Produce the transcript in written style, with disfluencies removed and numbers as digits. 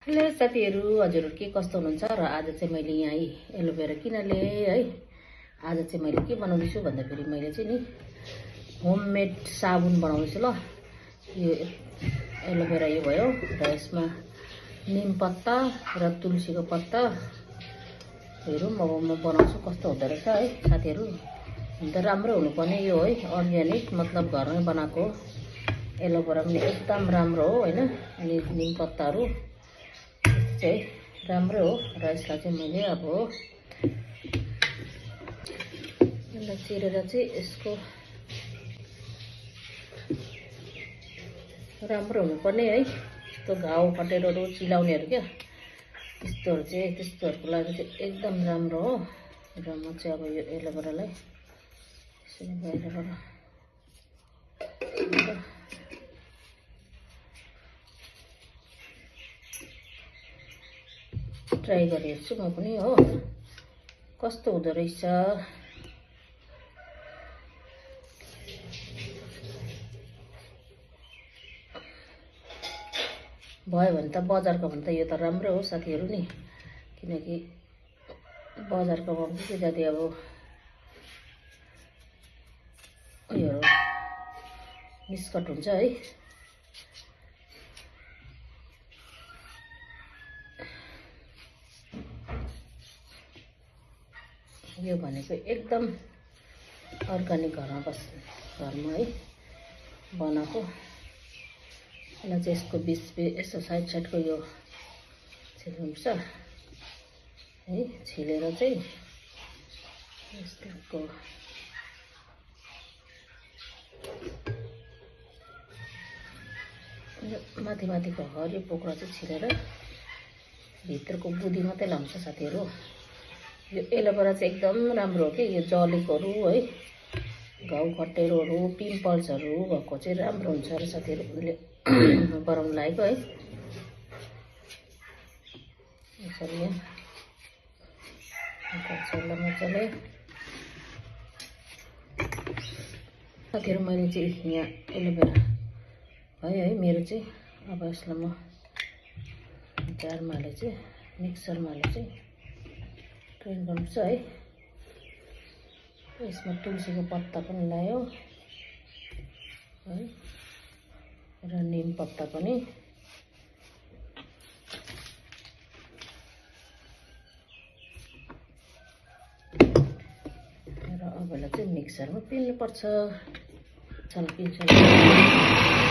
Hello साथीहरू, हजुर के कस्तो हुनुहुन्छ र आज चाहिँ मैले यहाँ एलोभेरा किन ल्याएँ है। आज चाहिँ मैले के बनाउँदैछु भन्दाखेरि मैले चाहिँ नि होममेड साबुन बनाउँदैछु ल। यो एलोभेरा यो भयो र यसमा निम पत्ता र तुलसीको पत्ता हेरौँ अब म बनाउँछु कस्तो हुँदो रहेछ है साथीहरू। हुन त राम्रो हुनुपर्ने यो है, अर्ग्यानिक मतलब घरमै बनाएको एलोभेरा पनि एकदम राम्रो हो हैन। अनि निम पत्ताहरू चाहिँ राम्रो हो र यसलाई चाहिँ मैले अब यसलाई चिरेर चाहिँ यसको राम्रो हुनुपर्ने है। यस्तो घाउ खटेरोहरू चिलाउनेहरू क्या त्यस्तोहरू चाहिँ त्यस्तोहरूको लागि चाहिँ एकदम राम्रो हो। र म चाहिँ अब यो एलोभेरालाई यसरी बाहिरबाट ट्राई गरेर हेर्छु म पनि हो कस्तो हुँदो रहेछ। भयो भने त बजारको भन्दा यो त राम्रो हो साथीहरू नि, किनकि बजारको भन्दा चाहिँ ज्यादा अब उयोहरू निस्कट हुन्छ है। यो भनेको एकदम अर्ग्यानिक घरमा है बनाएको। यसलाई चाहिँ यसको बिच यसो साइडको यो छिल्नुपर्छ है। छिलेर चाहिँ यस्तो माथिको हरियो पोक्रा चाहिँ छिलेर भित्रको बुदी मात्रै लाउँछ साथीहरू। यो एलोभेरा चाहिँ एकदम राम्रो हो कि यो जलेकोहरू है, घाउ खटेरोहरू पिम्पल्सहरू भएको चाहिँ राम्रो हुन्छ र साथीहरू मैले बनाउनु लागेको है। यसरी मजाले साथीहरू मैले चाहिँ यहाँ एलोभेरा भयो है मेरो चाहिँ। अब यसलाई म जारमा हाले चाहिँ मिक्सरमा हाले चाहिँ ग्राइन्ड गर्नुपर्छ है। यसमा तुलसीको पत्ता पनि लायो है र निम पत्ता पनि। र अबलाई चाहिँ मिक्सरमा पिन्नुपर्छ। चल पिन्छ।